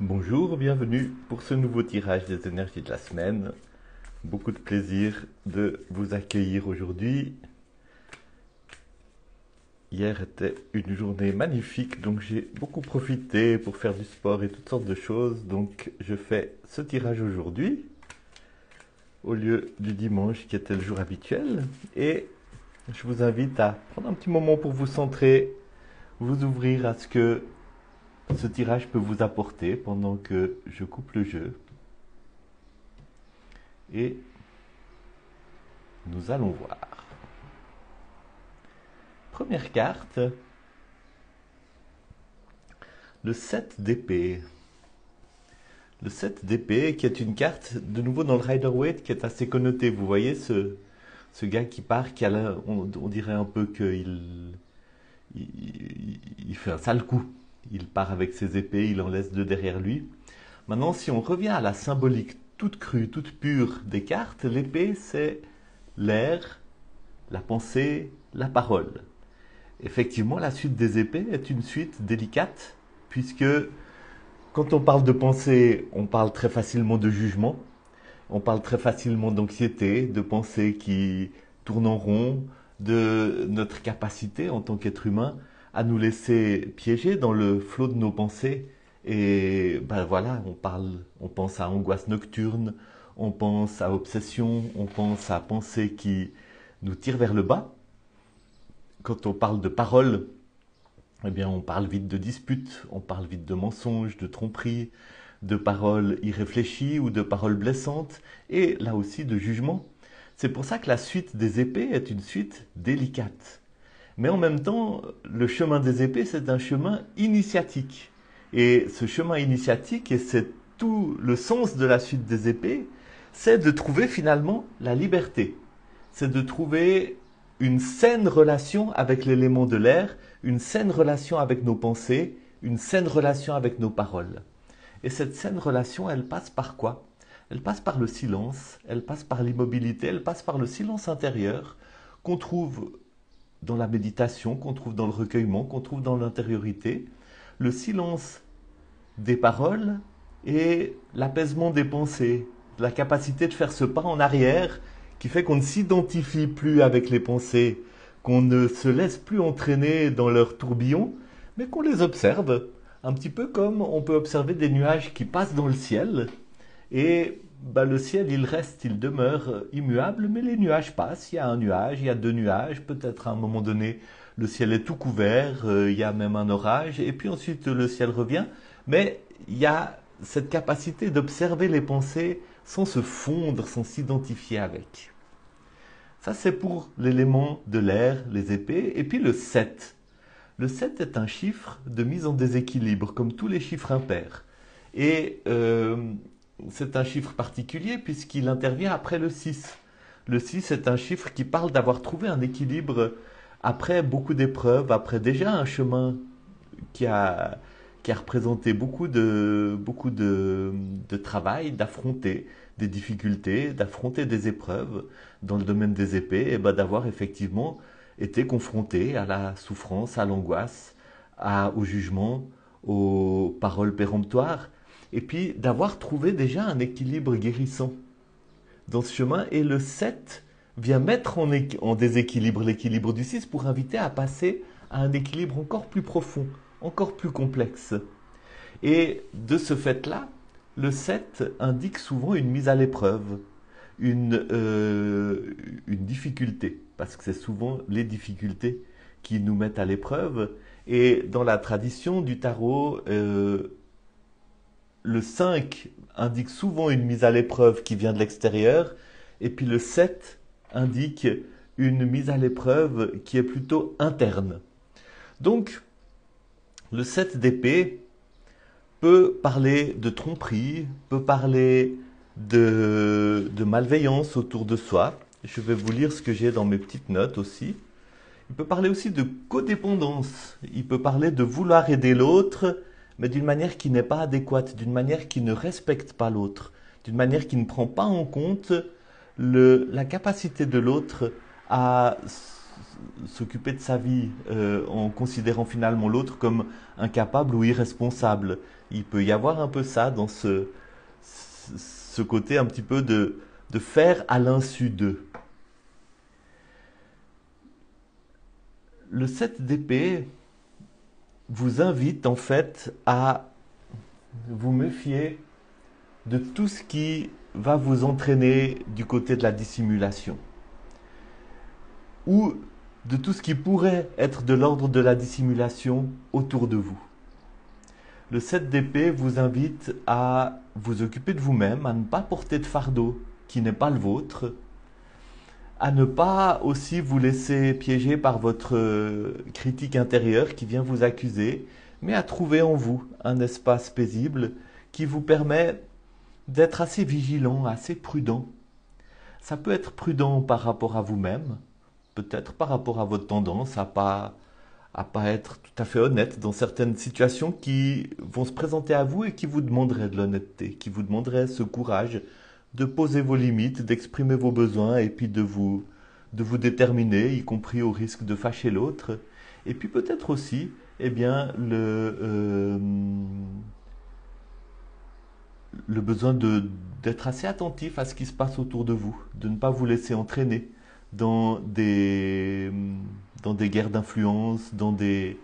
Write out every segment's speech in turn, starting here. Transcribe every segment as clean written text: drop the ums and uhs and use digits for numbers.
Bonjour, bienvenue pour ce nouveau tirage des énergies de la semaine. Beaucoup de plaisir de vous accueillir aujourd'hui. Hier était une journée magnifique, donc j'ai beaucoup profité pour faire du sport et toutes sortes de choses. Donc je fais ce tirage aujourd'hui au lieu du dimanche qui était le jour habituel. Et je vous invite à prendre un petit moment pour vous centrer, vous ouvrir à ce que ce tirage peut vous apporter pendant que je coupe le jeu. Et nous allons voir. Première carte, le 7 d'épée. Le 7 d'épée qui est une carte de nouveau dans le Rider-Waite qui est assez connotée. Vous voyez ce gars qui part, qui a on dirait un peu qu'il fait un sale coup. Il part avec ses épées, il en laisse deux derrière lui. Maintenant, si on revient à la symbolique toute crue, toute pure des cartes, l'épée c'est l'air, la pensée, la parole. Effectivement, la suite des épées est une suite délicate, puisque quand on parle de pensée, on parle très facilement de jugement, on parle très facilement d'anxiété, de pensées qui tournent en rond, de notre capacité en tant qu'être humain à nous laisser piéger dans le flot de nos pensées. Et ben voilà, on pense à angoisse nocturne, on pense à obsession, on pense à pensées qui nous tirent vers le bas. Quand on parle de parole, eh bien, on parle vite de disputes, on parle vite de mensonges, de tromperies, de paroles irréfléchies ou de paroles blessantes, et là aussi de jugements. C'est pour ça que la suite des épées est une suite délicate. Mais en même temps, le chemin des épées, c'est un chemin initiatique. Et ce chemin initiatique, et c'est tout le sens de la suite des épées, c'est de trouver finalement la liberté. C'est de trouver une saine relation avec l'élément de l'air, une saine relation avec nos pensées, une saine relation avec nos paroles. Et cette saine relation, elle passe par quoi? Elle passe par le silence, elle passe par l'immobilité, elle passe par le silence intérieur qu'on trouve dans la méditation, qu'on trouve dans le recueillement, qu'on trouve dans l'intériorité. Le silence des paroles et l'apaisement des pensées, la capacité de faire ce pas en arrière qui fait qu'on ne s'identifie plus avec les pensées, qu'on ne se laisse plus entraîner dans leur tourbillon, mais qu'on les observe, un petit peu comme on peut observer des nuages qui passent dans le ciel, et le ciel il reste, il demeure immuable, mais les nuages passent, il y a un nuage, il y a deux nuages, peut-être à un moment donné le ciel est tout couvert, il y a même un orage, et puis ensuite le ciel revient, mais il y a cette capacité d'observer les pensées sans se fondre, sans s'identifier avec. Ça, c'est pour l'élément de l'air, les épées. Et puis le 7. Le 7 est un chiffre de mise en déséquilibre, comme tous les chiffres impairs. Et c'est un chiffre particulier puisqu'il intervient après le 6. Le 6 est un chiffre qui parle d'avoir trouvé un équilibre après beaucoup d'épreuves, après déjà un chemin qui a, qui a représenté beaucoup de travail, d'affronter des difficultés, d'affronter des épreuves dans le domaine des épées, et d'avoir effectivement été confronté à la souffrance, à l'angoisse, au jugement, aux paroles péremptoires, et puis d'avoir trouvé déjà un équilibre guérissant dans ce chemin. Et le 7 vient mettre en déséquilibre l'équilibre du 6 pour inviter à passer à un équilibre encore plus profond, encore plus complexe. Et de ce fait-là, le 7 indique souvent une mise à l'épreuve, une difficulté, parce que c'est souvent les difficultés qui nous mettent à l'épreuve. Et dans la tradition du tarot, le 5 indique souvent une mise à l'épreuve qui vient de l'extérieur, et puis le 7 indique une mise à l'épreuve qui est plutôt interne. Donc, le 7 d'épée peut parler de tromperie, peut parler de malveillance autour de soi. Je vais vous lire ce que j'ai dans mes petites notes aussi. Il peut parler aussi de codépendance. Il peut parler de vouloir aider l'autre, mais d'une manière qui n'est pas adéquate, d'une manière qui ne respecte pas l'autre, d'une manière qui ne prend pas en compte la capacité de l'autre à s'occuper de sa vie en considérant finalement l'autre comme incapable ou irresponsable. Il peut y avoir un peu ça dans ce côté un petit peu de faire à l'insu d'eux. Le 7 d'épée vous invite en fait à vous méfier de tout ce qui va vous entraîner du côté de la dissimulation ou de tout ce qui pourrait être de l'ordre de la dissimulation autour de vous. Le 7 d'épée vous invite à vous occuper de vous-même, à ne pas porter de fardeau qui n'est pas le vôtre, à ne pas aussi vous laisser piéger par votre critique intérieure qui vient vous accuser, mais à trouver en vous un espace paisible qui vous permet d'être assez vigilant, assez prudent. Ça peut être prudent par rapport à vous-même, peut-être par rapport à votre tendance à pas être tout à fait honnête dans certaines situations qui vont se présenter à vous et qui vous demanderaient de l'honnêteté, qui vous demanderaient ce courage de poser vos limites, d'exprimer vos besoins et puis de vous déterminer, y compris au risque de fâcher l'autre. Et puis peut-être aussi, eh bien, le besoin d'être assez attentif à ce qui se passe autour de vous, de ne pas vous laisser entraîner dans des guerres d'influence, dans des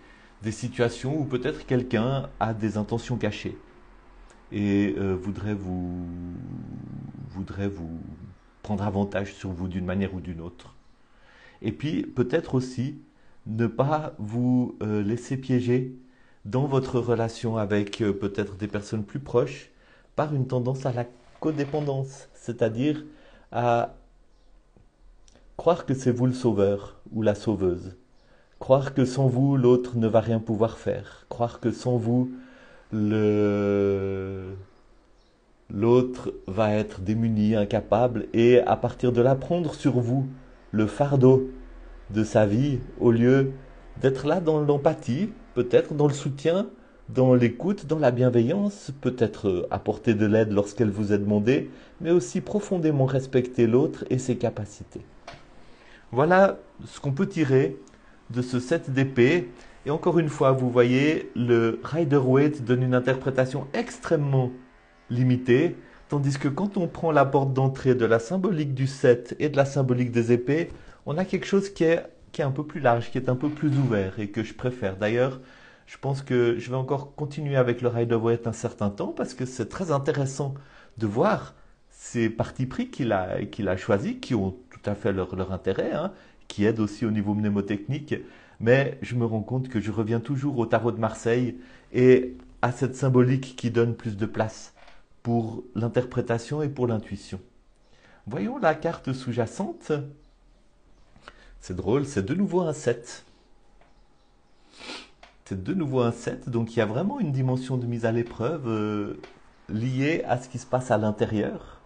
situations où peut-être quelqu'un a des intentions cachées et voudrait vous prendre avantage sur vous d'une manière ou d'une autre. Et puis peut-être aussi ne pas vous laisser piéger dans votre relation avec peut-être des personnes plus proches par une tendance à la codépendance, c'est-à-dire à croire que c'est vous le sauveur ou la sauveuse, croire que sans vous l'autre ne va rien pouvoir faire, croire que sans vous l'autre va être démuni, incapable, et à partir de là prendre sur vous le fardeau de sa vie au lieu d'être là dans l'empathie, peut-être dans le soutien, dans l'écoute, dans la bienveillance, peut-être apporter de l'aide lorsqu'elle vous est demandée, mais aussi profondément respecter l'autre et ses capacités. Voilà ce qu'on peut tirer de ce 7 d'épée. Et encore une fois, vous voyez, le Rider-Waite donne une interprétation extrêmement limitée, tandis que quand on prend la porte d'entrée de la symbolique du 7 et de la symbolique des épées, on a quelque chose qui est un peu plus large, qui est un peu plus ouvert et que je préfère. D'ailleurs, je pense que je vais encore continuer avec le Rider-Waite un certain temps parce que c'est très intéressant de voir ces partis pris qu'il a choisis, qui ont tout à fait leur intérêt, hein, qui aident aussi au niveau mnémotechnique, mais je me rends compte que je reviens toujours au tarot de Marseille et à cette symbolique qui donne plus de place pour l'interprétation et pour l'intuition. Voyons la carte sous-jacente. C'est drôle, c'est de nouveau un 7. C'est de nouveau un 7, donc il y a vraiment une dimension de mise à l'épreuve liée à ce qui se passe à l'intérieur.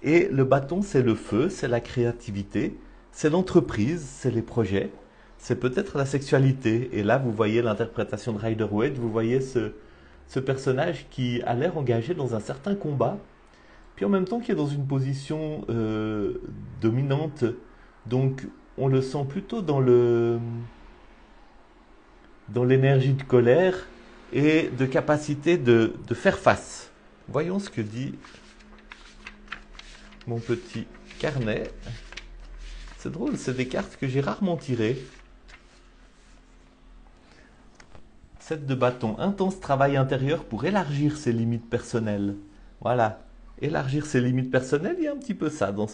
Et le bâton, c'est le feu, c'est la créativité, c'est l'entreprise, c'est les projets, c'est peut-être la sexualité. Et là, vous voyez l'interprétation de Rider-Waite, vous voyez ce personnage qui a l'air engagé dans un certain combat, puis en même temps qui est dans une position dominante. Donc, on le sent plutôt dans l'énergie de colère et de capacité de faire face. Voyons ce que dit mon petit carnet. C'est drôle, c'est des cartes que j'ai rarement tirées. 7 de bâton, intense travail intérieur pour élargir ses limites personnelles. Voilà, élargir ses limites personnelles, il y a un petit peu ça dans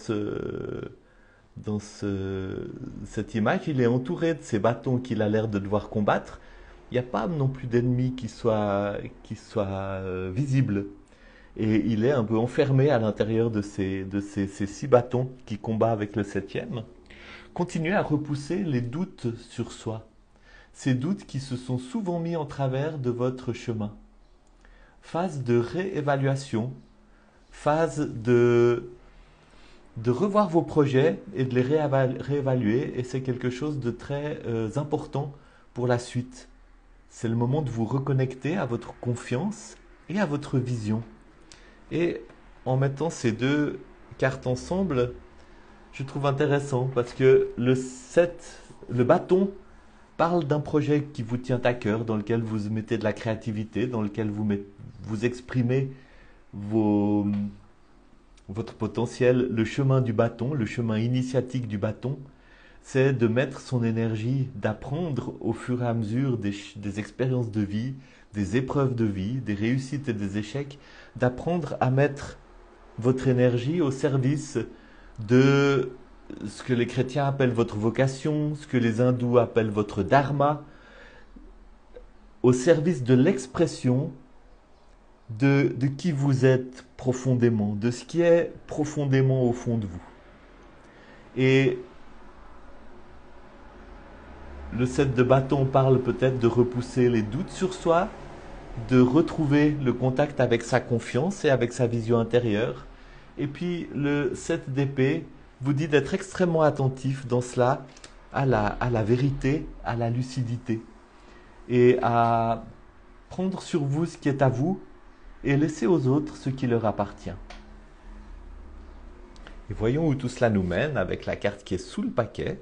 cette image. Il est entouré de ces bâtons qu'il a l'air de devoir combattre. Il n'y a pas non plus d'ennemis qui soient visibles. Et il est un peu enfermé à l'intérieur de ces 6 bâtons qui combat avec le 7e. Continuez à repousser les doutes sur soi. Ces doutes qui se sont souvent mis en travers de votre chemin. Phase de réévaluation, phase de revoir vos projets et de les réévaluer. Et c'est quelque chose de très important pour la suite. C'est le moment de vous reconnecter à votre confiance et à votre vision. Et en mettant ces deux cartes ensemble, je trouve intéressant parce que le 7 Le bâton parle d'un projet qui vous tient à cœur, dans lequel vous mettez de la créativité, dans lequel vous exprimez vos, votre potentiel. Le chemin du bâton, le chemin initiatique du bâton, c'est de mettre son énergie, d'apprendre au fur et à mesure des expériences de vie, des épreuves de vie, des réussites et des échecs, d'apprendre à mettre votre énergie au service de ce que les chrétiens appellent votre vocation, ce que les hindous appellent votre dharma, au service de l'expression de qui vous êtes profondément, de ce qui est profondément au fond de vous. Et le 7 de bâton parle peut-être de repousser les doutes sur soi, de retrouver le contact avec sa confiance et avec sa vision intérieure. Et puis le 7 d'épée vous dit d'être extrêmement attentif dans cela à la vérité, à la lucidité, et à prendre sur vous ce qui est à vous et laisser aux autres ce qui leur appartient. Et voyons où tout cela nous mène avec la carte qui est sous le paquet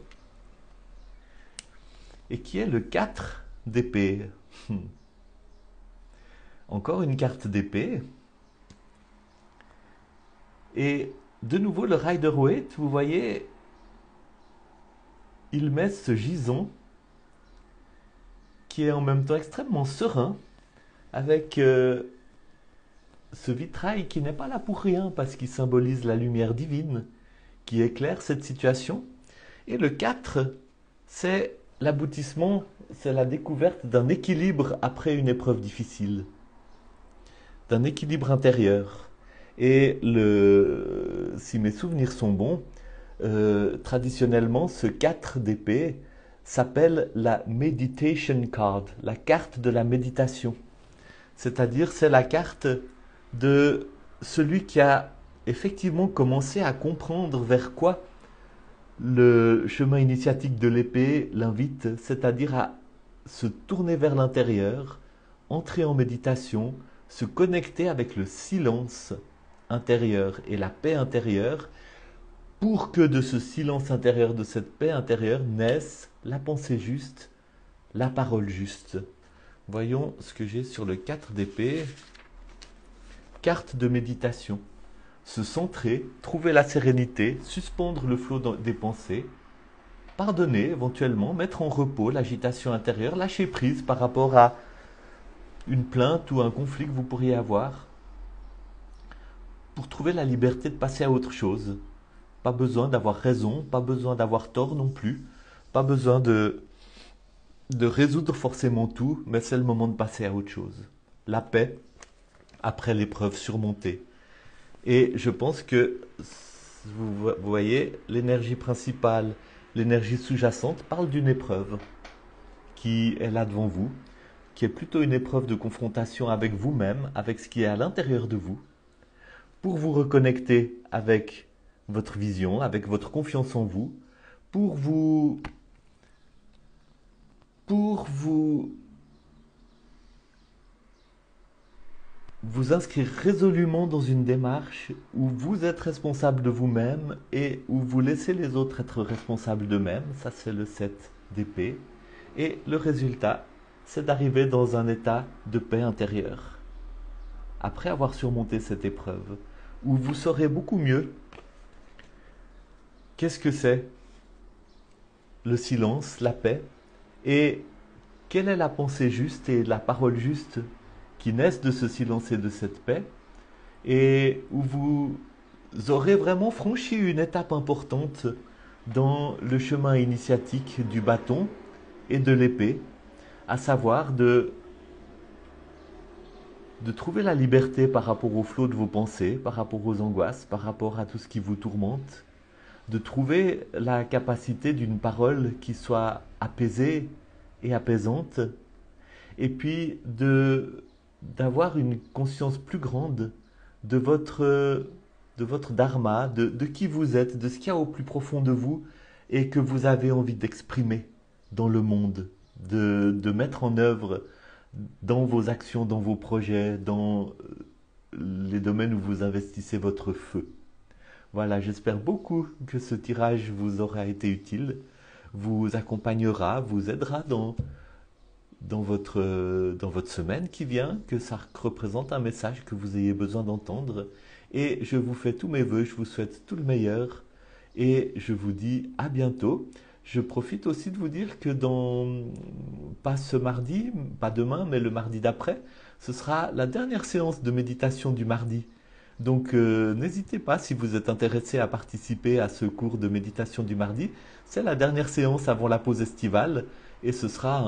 et qui est le 4 d'épée. Encore une carte d'épée. Et de nouveau, le Rider-Waite, vous voyez, il met ce gisant qui est en même temps extrêmement serein, avec ce vitrail qui n'est pas là pour rien, parce qu'il symbolise la lumière divine qui éclaire cette situation. Et le 4, c'est l'aboutissement, c'est la découverte d'un équilibre après une épreuve difficile, d'un équilibre intérieur. Et si mes souvenirs sont bons, traditionnellement, ce 4 d'épée s'appelle la meditation card, la carte de la méditation. C'est-à-dire, c'est la carte de celui qui a effectivement commencé à comprendre vers quoi le chemin initiatique de l'épée l'invite, c'est-à-dire à se tourner vers l'intérieur, entrer en méditation, se connecter avec le silence intérieur et la paix intérieure, pour que de ce silence intérieur, de cette paix intérieure, naisse la pensée juste, la parole juste. Voyons ce que j'ai sur le 4 d'épée. Carte de méditation. Se centrer, trouver la sérénité, suspendre le flot des pensées, pardonner éventuellement, mettre en repos l'agitation intérieure, lâcher prise par rapport à une plainte ou un conflit que vous pourriez avoir, pour trouver la liberté de passer à autre chose. Pas besoin d'avoir raison, pas besoin d'avoir tort non plus, pas besoin de résoudre forcément tout, mais c'est le moment de passer à autre chose. La paix après l'épreuve surmontée. Et je pense que, vous voyez, l'énergie principale, l'énergie sous-jacente parle d'une épreuve qui est là devant vous, qui est plutôt une épreuve de confrontation avec vous-même, avec ce qui est à l'intérieur de vous, pour vous reconnecter avec votre vision, avec votre confiance en vous, pour vous inscrire résolument dans une démarche où vous êtes responsable de vous-même et où vous laissez les autres être responsables d'eux-mêmes. Ça, c'est le 7 d'épée. Et le résultat, c'est d'arriver dans un état de paix intérieure. Après avoir surmonté cette épreuve, où vous saurez beaucoup mieux qu'est-ce que c'est le silence, la paix, et quelle est la pensée juste et la parole juste qui naissent de ce silence et de cette paix, et où vous aurez vraiment franchi une étape importante dans le chemin initiatique du bâton et de l'épée, à savoir de trouver la liberté par rapport au flot de vos pensées, par rapport aux angoisses, par rapport à tout ce qui vous tourmente, de trouver la capacité d'une parole qui soit apaisée et apaisante, et puis d'avoir une conscience plus grande de votre dharma, de qui vous êtes, de ce qu'il y a au plus profond de vous et que vous avez envie d'exprimer dans le monde, de mettre en œuvre dans vos actions, dans vos projets, dans les domaines où vous investissez votre feu. Voilà, j'espère beaucoup que ce tirage vous aura été utile. vous accompagnera, vous aidera dans votre semaine qui vient, que ça représente un message que vous ayez besoin d'entendre. Et je vous fais tous mes vœux, je vous souhaite tout le meilleur et je vous dis à bientôt. Je profite aussi de vous dire que pas ce mardi, pas demain, mais le mardi d'après, ce sera la dernière séance de méditation du mardi. Donc n'hésitez pas si vous êtes intéressé à participer à ce cours de méditation du mardi. C'est la dernière séance avant la pause estivale et ce sera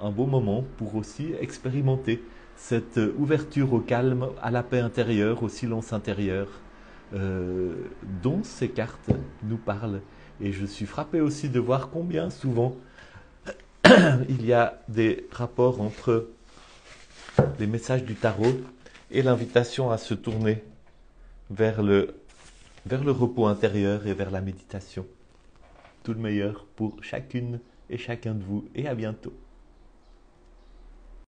un beau moment pour aussi expérimenter cette ouverture au calme, à la paix intérieure, au silence intérieur dont ces cartes nous parlent. Et je suis frappé aussi de voir combien souvent il y a des rapports entre les messages du tarot et l'invitation à se tourner vers le repos intérieur et vers la méditation. Tout le meilleur pour chacune et chacun de vous et à bientôt.